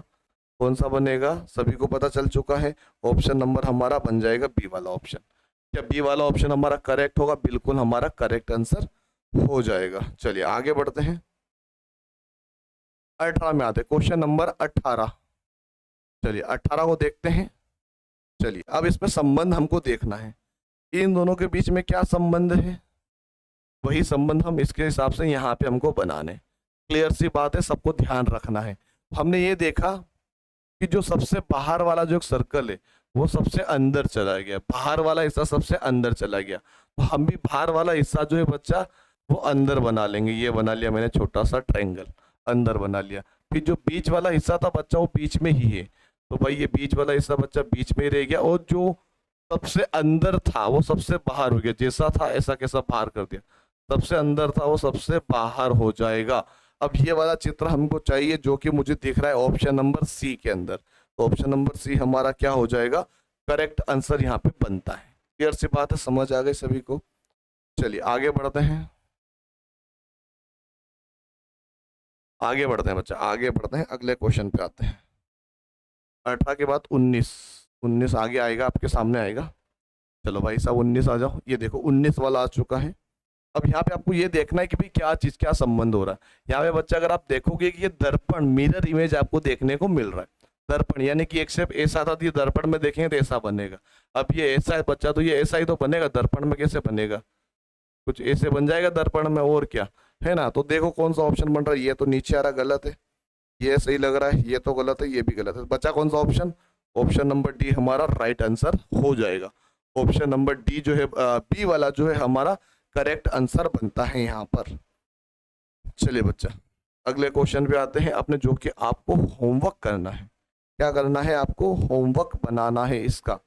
कौन सा बनेगा, सभी को पता चल चुका है। ऑप्शन नंबर हमारा बन जाएगा बी वाला ऑप्शन। क्या बी वाला ऑप्शन हमारा करेक्ट होगा? बिल्कुल हमारा करेक्ट आंसर हो जाएगा। चलिए आगे बढ़ते हैं। 18 में आते, क्वेश्चन नंबर 18। चलिए 18 को देखते हैं। चलिए अब इसमें संबंध हमको देखना है, इन दोनों के बीच में क्या संबंध है, वही संबंध हम इसके हिसाब से यहाँ पे हमको बनाने। क्लियर सी बात है, सबको ध्यान रखना है। हमने ये देखा कि जो सबसे बाहर वाला जो सर्कल है वो सबसे अंदर चला गया, बाहर वाला हिस्सा सबसे अंदर चला गया, तो हम भी बाहर वाला हिस्सा जो है बच्चा वो अंदर बना लेंगे। ये बना लिया मैंने छोटा सा ट्रायंगल, अंदर बना लिया। फिर जो बीच वाला हिस्सा था बच्चा वो बीच में ही है, तो भाई ये बीच वाला हिस्सा बच्चा बीच में ही रह गया, और जो सबसे अंदर था वो सबसे बाहर हो गया। जैसा था ऐसा कैसा बाहर कर दिया, सबसे अंदर था वो सबसे बाहर हो जाएगा। अब ये वाला चित्र हमको चाहिए जो कि मुझे दिख रहा है ऑप्शन नंबर सी के अंदर, तो ऑप्शन नंबर सी हमारा क्या हो जाएगा, करेक्ट आंसर यहाँ पे बनता है। क्लियर सी बात है, समझ आ गई सभी को? चलिए आगे बढ़ते हैं, आगे बढ़ते हैं बच्चा, आगे बढ़ते हैं, अगले क्वेश्चन पे आते हैं। 18 के बाद 19, 19 आगे आएगा, आपके सामने आएगा। चलो भाई साहब 19 आ जाओ। ये देखो 19 वाला आ चुका है। अब यहाँ पे आपको ये देखना है कि भाई क्या चीज, क्या संबंध हो रहा है यहाँ पे बच्चा। अगर आप देखोगे कि ये दर्पण, मिरर इमेज आपको देखने को मिल रहा है। दर्पण यानी कि एक शेप ऐसा था, तो ये दर्पण में देखेंगे तो ऐसा बनेगा। अब ये ऐसा है बच्चा, तो ये ऐसा ही तो बनेगा, दर्पण में कैसे बनेगा, कुछ ऐसे बन जाएगा दर्पण में, और क्या है ना। तो देखो कौन सा ऑप्शन बन रहा है, ये तो नीचे आ रहा, गलत है। ये सही लग रहा है, ये तो गलत है, ये भी गलत है। बचा कौन सा ऑप्शन, ऑप्शन नंबर डी हमारा राइट आंसर हो जाएगा। ऑप्शन नंबर डी जो है, बी वाला जो है हमारा करेक्ट आंसर बनता है यहाँ पर। चलिए बच्चा अगले क्वेश्चन पे आते हैं अपने, जो कि आपको होमवर्क करना है। क्या करना है आपको, होमवर्क बनाना है इसका।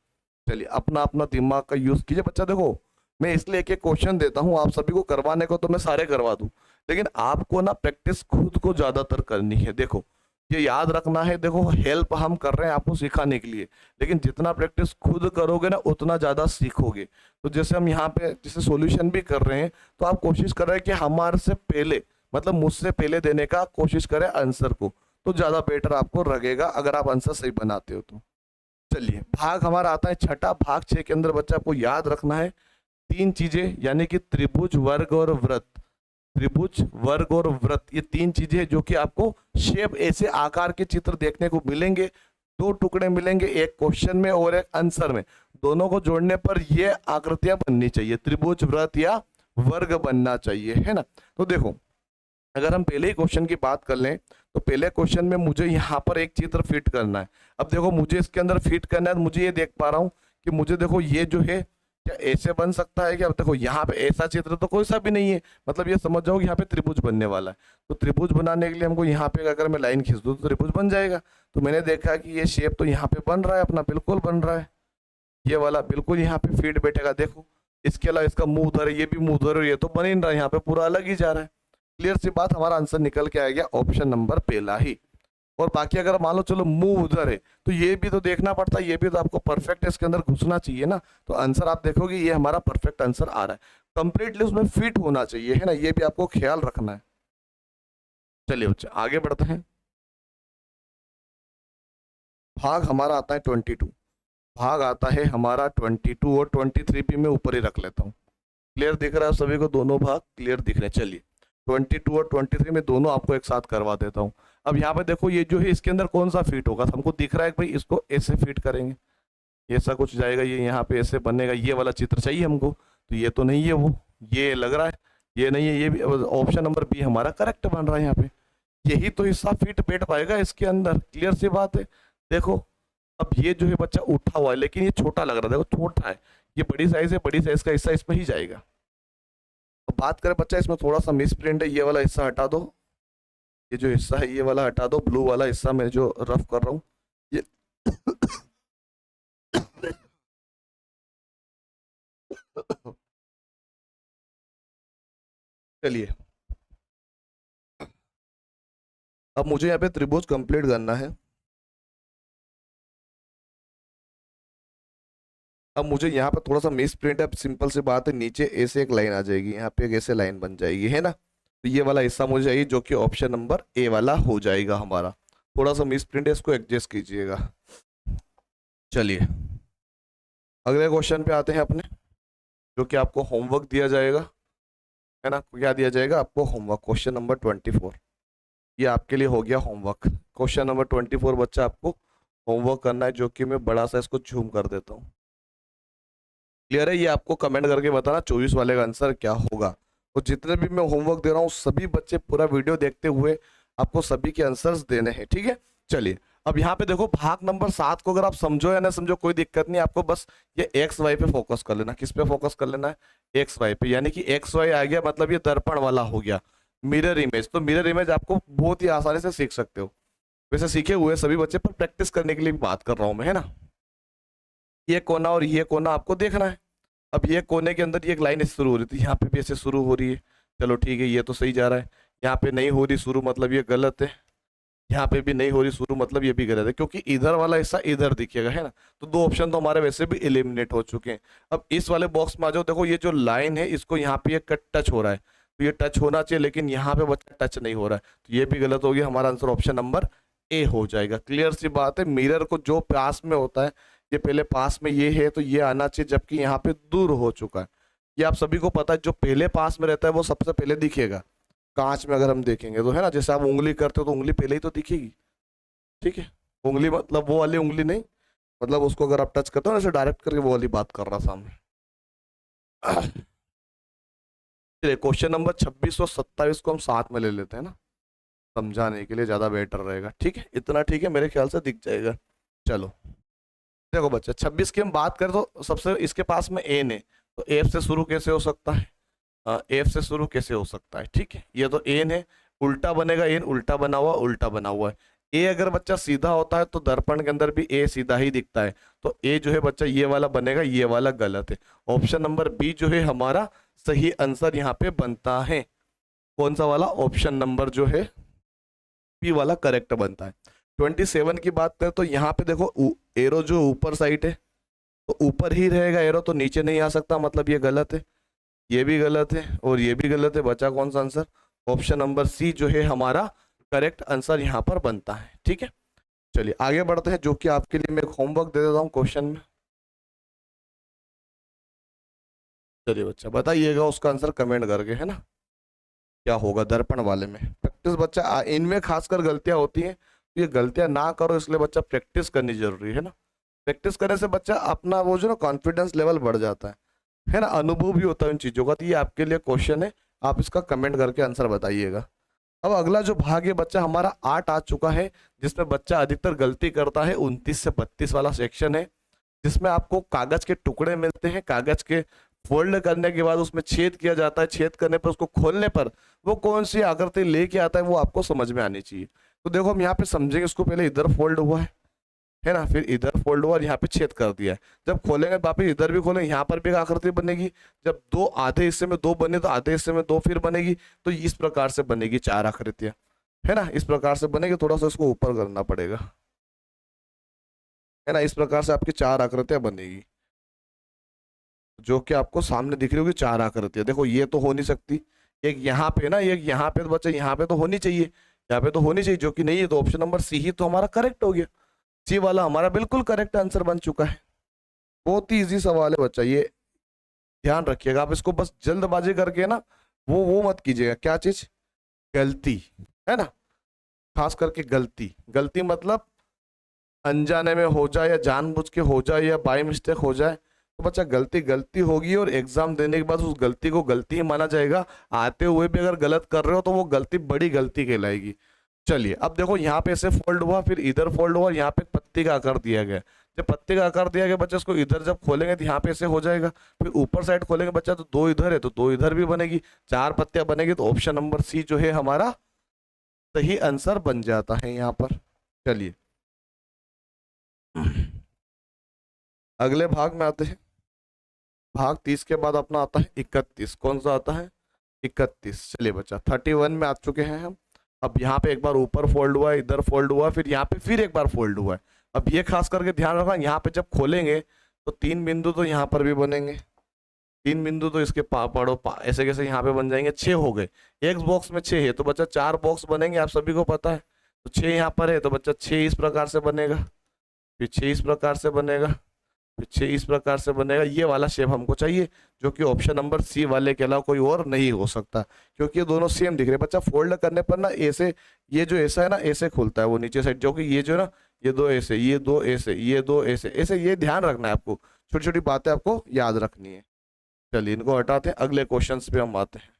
चलिए अपना अपना दिमाग का यूज कीजिए बच्चा। देखो मैं इसलिए एक एक क्वेश्चन देता हूँ आप सभी को करवाने को, तो मैं सारे करवा दूं, लेकिन आपको ना प्रैक्टिस खुद को ज्यादातर करनी है। देखो ये याद रखना है, देखो हेल्प हम कर रहे हैं आपको सिखाने के लिए, लेकिन जितना प्रैक्टिस खुद करोगे ना उतना ज्यादा सीखोगे। तो जैसे हम यहाँ पे जैसे सॉल्यूशन भी कर रहे हैं, तो आप कोशिश कर रहे हैं कि हमारे से पहले, मतलब मुझसे पहले देने का कोशिश करें आंसर को, तो ज्यादा बेटर आपको लगेगा अगर आप आंसर सही बनाते हो तो। चलिए भाग हमारा आता है छठा। भाग 6 के अंदर बच्चा आपको याद रखना है तीन चीजें, यानी कि त्रिभुज, वर्ग और वृत्त। त्रिभुज, वर्ग और वृत्त, ये तीन चीजें जो कि आपको शेप, ऐसे आकार के चित्र देखने को मिलेंगे। दो टुकड़े मिलेंगे, एक क्वेश्चन में और एक आंसर में। दोनों को जोड़ने पर ये आकृतियां बननी चाहिए, त्रिभुज, वृत्त या वर्ग बनना चाहिए, है ना। तो देखो अगर हम पहले ही क्वेश्चन की बात कर लें, तो पहले क्वेश्चन में मुझे यहाँ पर एक चित्र फिट करना है। अब देखो मुझे इसके अंदर फिट करना है, तो मुझे ये देख पा रहा हूँ कि मुझे देखो ये जो है क्या ऐसे बन सकता है क्या। देखो यहाँ पे ऐसा चित्र तो कोई सा भी नहीं है, मतलब ये समझ जाओ कि यहाँ पे त्रिभुज बनने वाला है। तो त्रिभुज बनाने के लिए हमको यहाँ पे अगर मैं लाइन खींच दूँ तो त्रिभुज बन जाएगा। तो मैंने देखा कि ये शेप तो यहाँ पे बन रहा है अपना, बिल्कुल बन रहा है, ये वाला बिल्कुल यहाँ पे फिट बैठेगा। देखो इसके अलावा इसका मुंह उधर है, ये भी मुंह उधर है, ये तो बन ही नहीं रहा, यहाँ पे पूरा अलग ही जा रहा है। क्लियर सी बात, हमारा आंसर निकल के आ गया ऑप्शन नंबर पहला ही। और बाकी अगर मान लो चलो मुंह उधर है, तो ये भी तो देखना पड़ता है, ये भी तो आपको परफेक्ट इसके अंदर घुसना चाहिए ना। तो आंसर आप देखोगे ये हमारा परफेक्ट आंसर आ रहा है, कंप्लीटली उसमें फिट होना चाहिए, है ना, ये भी आपको ख्याल रखना है। चलिए बच्चे आगे बढ़ते हैं। भाग हमारा आता है 22। भाग आता है हमारा 22 और 23 भी मैं ऊपर ही रख लेता हूँ। क्लियर दिख रहा है सभी को, दोनों भाग क्लियर दिख रहे हैं। चलिए 22 और 23 में दोनों आपको एक साथ करवा देता हूँ। अब यहाँ पे देखो ये जो है इसके अंदर कौन सा फिट होगा, तो हमको दिख रहा है कि भाई इसको ऐसे फिट करेंगे, ऐसा कुछ जाएगा, ये यहाँ पे ऐसे बनेगा, ये वाला चित्र चाहिए हमको। तो ये तो नहीं है वो, ये लग रहा है, ये नहीं है, ये भी ऑप्शन नंबर बी हमारा करेक्ट बन रहा है यहाँ पे। यही तो हिस्सा फिट बैठ पाएगा इसके अंदर। क्लियर सी बात है। देखो अब ये जो है बच्चा उठा हुआ है, लेकिन ये छोटा लग रहा है, देखो छोटा है, ये बड़ी साइज है, बड़ी साइज का हिस्सा इसमें ही जाएगा। तो बात करें बच्चा इसमें थोड़ा सा मिस प्रिंट है, ये वाला हिस्सा हटा दो, ये जो हिस्सा है ये वाला हटा दो, ब्लू वाला हिस्सा मैं जो रफ कर रहा हूँ ये चलिए अब मुझे यहाँ पे त्रिभुज कंप्लीट करना है। अब मुझे यहाँ पे थोड़ा सा मिस प्रिंट है, सिंपल सी बात है, नीचे ऐसे एक लाइन आ जाएगी, यहाँ पे एक ऐसे लाइन बन जाएगी, है ना। तो ये वाला हिस्सा मुझे चाहिए जो कि ऑप्शन नंबर ए वाला हो जाएगा हमारा। थोड़ा सा मिस प्रिंट है, इसको एडजस्ट कीजिएगा। चलिए अगले क्वेश्चन पे आते हैं अपने। जो कि आपको होमवर्क दिया जाएगा, है ना। क्या दिया जाएगा आपको? होमवर्क। क्वेश्चन नंबर 24 ये आपके लिए हो गया होमवर्क। क्वेश्चन नंबर 24 बच्चा आपको होमवर्क करना है, जो कि मैं बड़ा सा इसको जूम कर देता हूँ। क्लियर है? ये आपको कमेंट करके बताना 24 वाले का आंसर क्या होगा। तो जितने भी मैं होमवर्क दे रहा हूँ सभी बच्चे पूरा वीडियो देखते हुए आपको सभी के आंसर्स देने हैं, ठीक है। चलिए अब यहाँ पे देखो भाग नंबर 7 को अगर आप समझो या ना समझो कोई दिक्कत नहीं, आपको बस ये एक्स वाई पे फोकस कर लेना। किस पे फोकस कर लेना है? एक्स वाई पे, यानी कि एक्स वाई आ गया मतलब ये दर्पण वाला हो गया। मिरर इमेज, तो मिरर इमेज आपको बहुत ही आसानी से सीख सकते हो। वैसे सीखे हुए सभी बच्चे, पर प्रैक्टिस करने के लिए भी बात कर रहा हूँ मैं, है ना। ये कोना और ये कोना आपको देखना है। अब ये कोने के अंदर ये एक लाइन शुरू हो रही थी, यहाँ पे भी ऐसे शुरू हो रही है। चलो ठीक है, ये तो सही जा रहा है। यहाँ पे नहीं हो रही शुरू मतलब ये गलत है। यहाँ पे भी नहीं हो रही शुरू मतलब ये भी गलत है, क्योंकि इधर वाला हिस्सा इधर दिखेगा, है ना। तो दो ऑप्शन तो हमारे वैसे भी एलिमिनेट हो चुके हैं। अब इस वाले बॉक्स में आ जाओ। देखो ये जो लाइन है इसको यहाँ पे ये कट टच हो रहा है, तो ये टच होना चाहिए, लेकिन यहाँ पे बच्चा टच नहीं हो रहा है, तो ये भी गलत हो गया। हमारा आंसर ऑप्शन नंबर ए हो जाएगा। क्लियर सी बात है। मिरर को जो पास में होता है, ये पहले पास में ये है तो ये आना चाहिए, जबकि यहाँ पे दूर हो चुका है। ये आप सभी को पता है, जो पहले पास में रहता है वो सबसे पहले दिखेगा। कांच में अगर हम देखेंगे तो, है ना, जैसे आप उंगली करते हो तो उंगली पहले ही तो दिखेगी, ठीक है। उंगली मतलब वो वाली उंगली नहीं, मतलब उसको अगर आप टच करते हो ना ऐसे डायरेक्ट करके, वो वाली बात कर रहा सामने। चलिए क्वेश्चन नंबर 26 और 27 को हम साथ में ले लेते हैं ना, समझाने के लिए ज्यादा बेटर रहेगा। ठीक है, इतना ठीक है, मेरे ख्याल से दिख जाएगा। चलो देखो बच्चा, 26 की हम बात करें तो सबसे इसके पास में एन है, तो एफ से शुरू कैसे हो सकता है? एफ से शुरू कैसे हो सकता है? ठीक है, ये तो एन है, उल्टा बनेगा। एन उल्टा बना हुआ, उल्टा बना हुआ है। ए अगर बच्चा सीधा होता है तो दर्पण के अंदर भी ए सीधा ही दिखता है, तो ए जो है बच्चा ये वाला बनेगा, ये वाला गलत है। ऑप्शन नंबर बी जो है हमारा सही आंसर यहाँ पे बनता है। कौन सा वाला? ऑप्शन नंबर जो है बी वाला करेक्ट बनता है। 27 की बात करें तो यहाँ पे देखो एरो जो ऊपर साइड है तो ऊपर ही रहेगा एरो, तो नीचे नहीं आ सकता, मतलब ये गलत है, ये भी गलत है और ये भी गलत है। बचा कौन सा आंसर? ऑप्शन नंबर सी जो है हमारा करेक्ट आंसर यहाँ पर बनता है। ठीक है, चलिए आगे बढ़ते हैं, जो कि आपके लिए मैं होमवर्क दे देता हूँ क्वेश्चन में। चलिए बच्चा बताइएगा उसका आंसर कमेंट करके, है ना, क्या होगा दर्पण वाले में। प्रैक्टिस बच्चा, इनमें खासकर गलतियां होती हैं, तो ये गलतियां ना करो, इसलिए बच्चा प्रैक्टिस करनी जरूरी है ना। प्रैक्टिस करने से बच्चा अपना वो जो ना कॉन्फिडेंस लेवल बढ़ जाता है ना, अनुभव भी होता है उन चीजों का। तो ये आपके लिए क्वेश्चन है, आप इसका कमेंट करके आंसर बताइएगा। अब अगला जो भाग है बच्चा हमारा 8 आ चुका है, जिसमें बच्चा अधिकतर गलती करता है। 29 से 32 वाला सेक्शन है, जिसमें आपको कागज के टुकड़े मिलते हैं। कागज के फोल्ड करने के बाद उसमें छेद किया जाता है, छेद करने पर उसको खोलने पर वो कौन सी आकृति लेके आता है वो आपको समझ में आनी चाहिए। तो देखो हम यहाँ पे समझेंगे, इसको पहले इधर फोल्ड हुआ है ना, फिर इधर फोल्ड हुआ और यहाँ पे छेद कर दिया है। जब खोलेंगे वापिस इधर भी खोलेंगे, यहाँ पर भी एक आकृति बनेगी। जब दो आधे हिस्से में दो बने तो आधे हिस्से में दो फिर बनेगी, तो इस प्रकार से बनेगी 4 आकृतियां, है ना। इस प्रकार से बनेगी, थोड़ा सा इसको ऊपर करना पड़ेगा, है ना। इस प्रकार से आपकी 4 आकृतियां बनेगी, जो कि आपको सामने दिख रही होगी 4 आकृतियां। देखो ये तो हो नहीं सकती, एक यहाँ पे ना, एक यहाँ पे, तो बच्चा यहाँ पे तो होनी चाहिए, यहाँ पे तो होनी चाहिए, जो कि नहीं है। तो ऑप्शन नंबर सी ही तो हमारा करेक्ट हो गया। सी वाला हमारा बिल्कुल करेक्ट आंसर बन चुका है। बहुत ही इजी सवाल है बच्चा, ये ध्यान रखिएगा। आप इसको बस जल्दबाजी करके ना वो मत कीजिएगा। क्या चीज? गलती, है ना। खास करके गलती, गलती मतलब अनजाने में हो जाए या जानबूझ के हो जाए या बाय मिस्टेक हो जाए, तो बच्चा गलती गलती होगी, और एग्जाम देने के बाद उस गलती को गलती ही माना जाएगा। आते हुए भी अगर गलत कर रहे हो तो वो गलती बड़ी गलती कहलाएगी। चलिए अब देखो यहाँ पे ऐसे फोल्ड हुआ, फिर इधर फोल्ड हुआ, यहाँ पे पत्ती का आकार दिया गया। जब पत्ती का आकार दिया गया बच्चा, इसको इधर जब खोलेंगे तो यहाँ पे ऐसे हो जाएगा। फिर ऊपर साइड खोलेंगे बच्चा तो 2 इधर है तो 2 इधर भी बनेगी, 4 पत्तियां बनेगी। तो ऑप्शन नंबर सी जो है हमारा सही आंसर बन जाता है यहाँ पर। चलिए अगले भाग में आते हैं। भाग 30 के बाद अपना आता है 31। कौन सा आता है? 31। चलिए बच्चा 31 में आ चुके हैं हम। अब यहाँ पे एक बार ऊपर फोल्ड हुआ है, इधर फोल्ड हुआ, फिर यहाँ पे फिर एक बार फोल्ड हुआ है। अब ये खास करके ध्यान रखना, यहाँ पे जब खोलेंगे तो 3 बिंदु तो यहाँ पर भी बनेंगे, 3 बिंदु तो इसके पढ़ो ऐसे कैसे यहाँ पे बन जाएंगे। 6 हो गए, एक बॉक्स में 6 है तो बच्चा 4 बॉक्स बनेंगे, आप सभी को पता है। तो 6 यहाँ पर है तो बच्चा 6 इस प्रकार से बनेगा, फिर 6 इस प्रकार से बनेगा, पीछे इस प्रकार से बनेगा, ये वाला शेप हमको चाहिए, जो कि ऑप्शन नंबर सी वाले के अलावा कोई और नहीं हो सकता, क्योंकि ये दोनों सेम दिख रहे हैं। बच्चा फोल्ड करने पर ना ऐसे, ये जो ऐसा है ना ऐसे खुलता है वो नीचे साइड, जो कि ये जो है ना, ये दो ऐसे, ये दो ऐसे, ये दो ऐसे ऐसे, ये ध्यान रखना है आपको, छोटी छोटी बातें आपको याद रखनी है। चलिए इनको हटाते हैं, अगले क्वेश्चन पे हम आते हैं।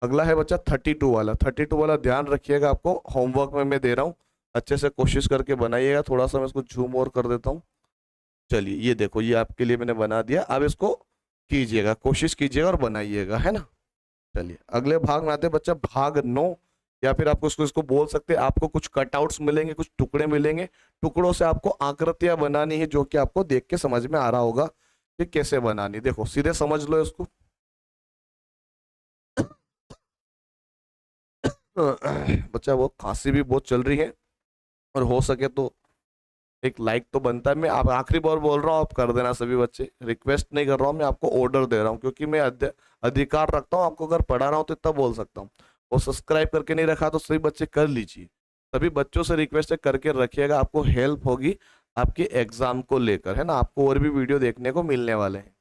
अगला है बच्चा 32 वाला। 32 वाला ध्यान रखिएगा, आपको होमवर्क में मैं दे रहा हूँ, अच्छे से कोशिश करके बनाइएगा। थोड़ा सा मैं इसको जूम और कर देता हूँ। चलिए ये देखो, ये आपके लिए मैंने बना दिया, अब इसको कीजिएगा, कोशिश कीजिएगा और बनाइएगा, है ना। चलिए अगले भाग में आते हैं बच्चा, भाग 9, या फिर आपको इसको इसको बोल सकते हैं। आपको कुछ कटआउट्स मिलेंगे, कुछ टुकड़े मिलेंगे, टुकड़ों से आपको आकृतियां बनानी है, जो कि आपको देख के समझ में आ रहा होगा कि कैसे बनानी। देखो सीधे समझ लो इसको। बच्चा वो खांसी भी बहुत चल रही है, और हो सके तो एक लाइक तो बनता है। मैं आप आखिरी बार बोल रहा हूँ, आप कर देना सभी बच्चे, रिक्वेस्ट नहीं कर रहा हूँ मैं, आपको ऑर्डर दे रहा हूँ, क्योंकि मैं अधिकार रखता हूँ आपको, अगर पढ़ा रहा हूँ तो इतना बोल सकता हूँ। और सब्सक्राइब करके नहीं रखा तो सभी बच्चे कर लीजिए, सभी बच्चों से रिक्वेस्ट है करके रखिएगा, आपको हेल्प होगी आपके एग्जाम को लेकर, है ना। आपको और भी वीडियो देखने को मिलने वाले हैं।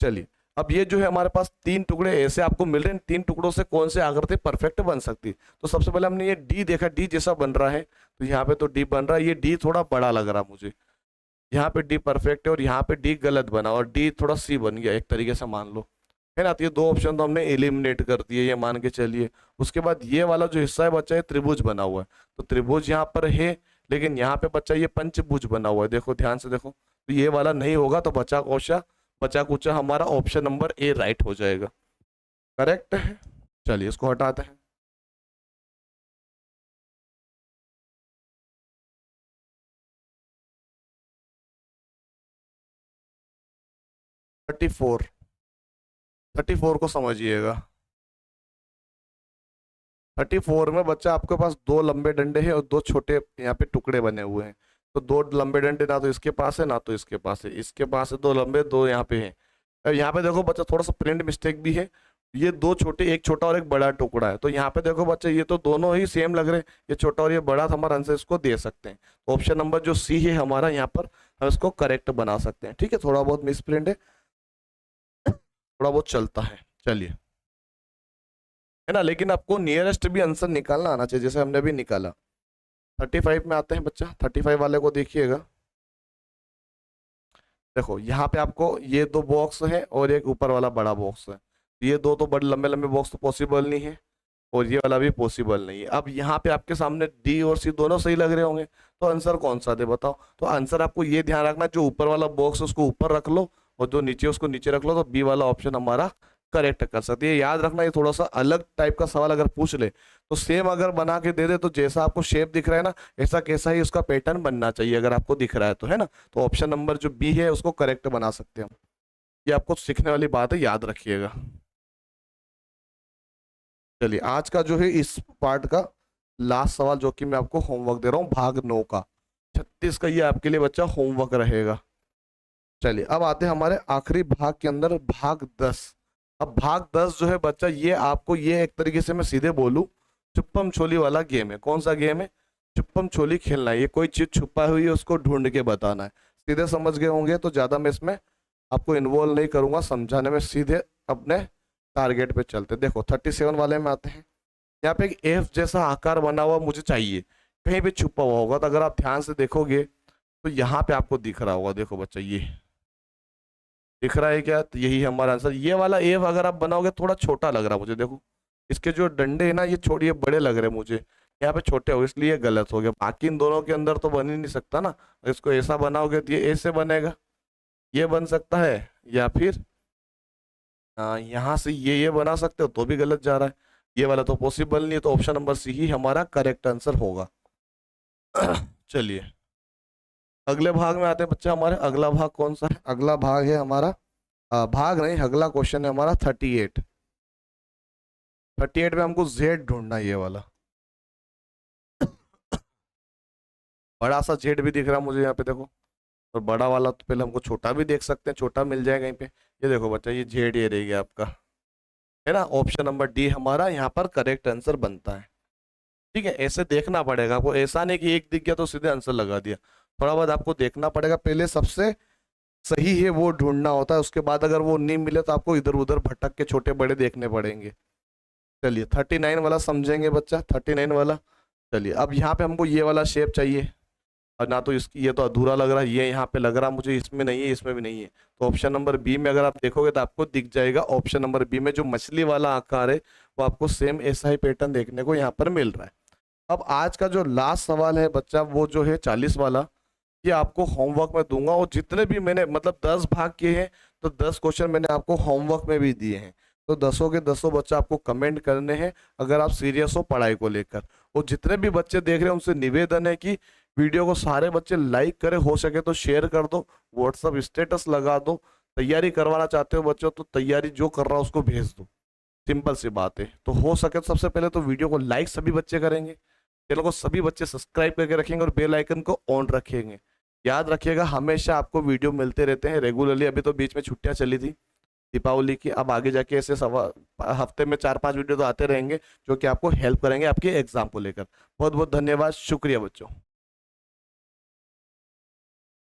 चलिए अब ये जो है हमारे पास तीन टुकड़े ऐसे आपको मिल रहे हैं, तीन टुकड़ों से कौन से आकृति परफेक्ट बन सकती है। तो सबसे पहले हमने ये डी देखा, डी जैसा बन रहा है, तो यहाँ पे तो डी बन रहा है, ये डी थोड़ा बड़ा लग रहा मुझे, यहाँ पे डी परफेक्ट है और यहाँ पे डी गलत बना, और डी थोड़ा सी बन गया एक तरीके से मान लो, है ना। तो ये दो ऑप्शन तो हमने एलिमिनेट कर दिए, ये मान के चलिए। उसके बाद ये वाला जो हिस्सा है बच्चा, ये त्रिभुज बना हुआ है, तो त्रिभुज यहाँ पर है, लेकिन यहाँ पे बच्चा ये पंचभुज बना हुआ है, देखो ध्यान से देखो, तो ये वाला नहीं होगा, तो बचा कुचा हमारा ऑप्शन नंबर ए राइट हो जाएगा, करेक्ट है। चलिए इसको हटाते हैं। 34, 34 को समझिएगा। 34 में बच्चा आपके पास दो लंबे डंडे हैं और दो छोटे यहाँ पे टुकड़े बने हुए हैं, तो दो लंबे डंडे ना तो इसके पास है ना तो इसके पास है, इसके पास है दो लंबे, दो यहाँ पे हैं। अब यहाँ पे देखो बच्चा, थोड़ा सा प्रिंट मिस्टेक भी है, ये दो छोटे, एक छोटा और एक बड़ा टुकड़ा है, तो यहाँ पे देखो बच्चा, ये तो दोनों ही सेम लग रहे हैं, ये छोटा और ये बड़ा, तो हमारा आंसर इसको दे सकते हैं। तो ऑप्शन नंबर जो सी है हमारा, यहाँ पर हम इसको करेक्ट बना सकते हैं। ठीक है, थोड़ा बहुत मिस प्रिंट है, थोड़ा बहुत चलता है। चलिए, है ना, लेकिन आपको नियरेस्ट भी आंसर निकालना आना चाहिए, जैसे हमने भी निकाला। 35 में आते हैं बच्चा, 35 वाले को देखिएगा। देखो यहाँ पे आपको ये दो बॉक्स है और एक ऊपर वाला बड़ा बॉक्स है, ये दो तो बड़े लंबे लंबे बॉक्स तो पॉसिबल नहीं है, और ये वाला भी पॉसिबल नहीं है। अब यहाँ पे आपके सामने डी और सी दोनों सही लग रहे होंगे, तो आंसर कौन सा दे बताओ। तो आंसर आपको ये ध्यान रखना, जो ऊपर वाला बॉक्स है उसको ऊपर रख लो, और जो नीचे उसको नीचे रख लो, तो बी वाला ऑप्शन हमारा करेक्ट कर सकते हैं। याद रखना, ये थोड़ा सा अलग टाइप का सवाल अगर पूछ ले, तो सेम अगर बना के दे दे, तो जैसा आपको शेप दिख रहा है ना, ऐसा कैसा ही उसका पैटर्न बनना चाहिए, अगर आपको दिख रहा है तो, है ना। तो ऑप्शन नंबर जो बी है उसको करेक्ट बना सकते हैं हम। ये आपको सीखने वाली बात है, याद रखिएगा। चलिए आज का जो है इस पार्ट का लास्ट सवाल, जो कि मैं आपको होमवर्क दे रहा हूँ, भाग 9 का 36 का, ये आपके लिए बच्चा होमवर्क रहेगा। चलिए अब आते हैं हमारे आखिरी भाग के अंदर, भाग 10। अब भाग 10 जो है बच्चा, ये आपको, ये एक तरीके से मैं सीधे बोलूं, छुपम छोली वाला गेम है। कौन सा गेम है? छुपम छोली खेलना है, ये कोई चीज छुपा हुई है उसको ढूंढ के बताना है। सीधे समझ गए होंगे, तो ज्यादा मैं इसमें आपको इन्वॉल्व नहीं करूंगा समझाने में, सीधे अपने टारगेट पे चलते। देखो 37 वाले में आते हैं। यहाँ पे एक एफ जैसा आकार बना हुआ मुझे चाहिए, कहीं भी छुपा हुआ होगा, तो अगर आप ध्यान से देखोगे तो यहाँ पे आपको दिख रहा होगा। देखो बच्चा, ये दिख रहा है क्या? तो यही है हमारा आंसर। ये वाला एफ अगर आप बनाओगे, थोड़ा छोटा लग रहा है मुझे, देखो इसके जो डंडे हैं ना, ये छोटे, ये बड़े लग रहे हैं मुझे, यहाँ पे छोटे हो गए, इसलिए गलत हो गया। बाकी इन दोनों के अंदर तो बन ही नहीं सकता ना, इसको ऐसा बनाओगे तो ये ऐसे बनेगा, ये बन सकता है, या फिर यहाँ से ये बना सकते हो, तो भी गलत जा रहा है। ये वाला तो पॉसिबल नहीं है, तो ऑप्शन नंबर सी ही हमारा करेक्ट आंसर होगा। चलिए अगले भाग में आते हैं बच्चा। हमारे अगला भाग कौन सा है? अगला भाग है हमारा, भाग नहीं, अगला क्वेश्चन है हमारा 38। 38 में हमको जेड ढूंढना है, ये वाला बड़ा सा जेड भी दिख रहा है मुझे यहाँ पे, देखो। और बड़ा वाला तो पहले हमको छोटा भी देख सकते हैं, छोटा मिल जाएगा कहीं पे। ये देखो बच्चा, ये जेड ये रहेगा आपका, है ना। ऑप्शन नंबर डी हमारा यहाँ पर करेक्ट आंसर बनता है। ठीक है, ऐसे देखना पड़ेगा आपको, ऐसा नहीं कि एक दिख गया तो सीधे आंसर लगा दिया। थोड़ा बहुत आपको देखना पड़ेगा, पहले सबसे सही है वो ढूंढना होता है, उसके बाद अगर वो नहीं मिले तो आपको इधर उधर भटक के छोटे बड़े देखने पड़ेंगे। चलिए 39 वाला समझेंगे बच्चा, 39 वाला। चलिए अब यहाँ पे हमको ये वाला शेप चाहिए, और ना तो इसकी, ये तो अधूरा लग रहा है, ये यहाँ पे लग रहा मुझे, इसमें नहीं है, इसमें भी नहीं है। तो ऑप्शन नंबर बी में अगर आप देखोगे तो आपको दिख जाएगा, ऑप्शन नंबर बी में जो मछली वाला आकार है वो आपको सेम ऐसा ही पैटर्न देखने को यहाँ पर मिल रहा है। अब आज का जो लास्ट सवाल है बच्चा, वो जो है 40 वाला, ये आपको होमवर्क में दूंगा, और जितने भी मैंने मतलब 10 भाग किए हैं तो 10 क्वेश्चन मैंने आपको होमवर्क में भी दिए हैं। तो 10 के 10 बच्चा आपको कमेंट करने हैं अगर आप सीरियस हो पढ़ाई को लेकर। और जितने भी बच्चे देख रहे हैं उनसे निवेदन है कि वीडियो को सारे बच्चे लाइक करें, हो सके तो शेयर कर दो, व्हाट्सअप स्टेटस लगा दो। तैयारी करवाना चाहते हो बच्चों तो तैयारी जो कर रहा है उसको भेज दो, सिंपल सी बात है। तो हो सके तो सबसे पहले तो वीडियो को लाइक सभी बच्चे करेंगे, चैनल को सभी बच्चे सब्सक्राइब करके रखेंगे और बेल आइकन को ऑन रखेंगे। याद रखिएगा हमेशा आपको वीडियो मिलते रहते हैं रेगुलरली। अभी तो बीच में छुट्टियां चली थी दीपावली की, अब आगे जाके ऐसे हफ्ते में 4-5 वीडियो तो आते रहेंगे जो कि आपको हेल्प करेंगे आपके एग्जाम को लेकर। बहुत बहुत धन्यवाद, शुक्रिया बच्चों।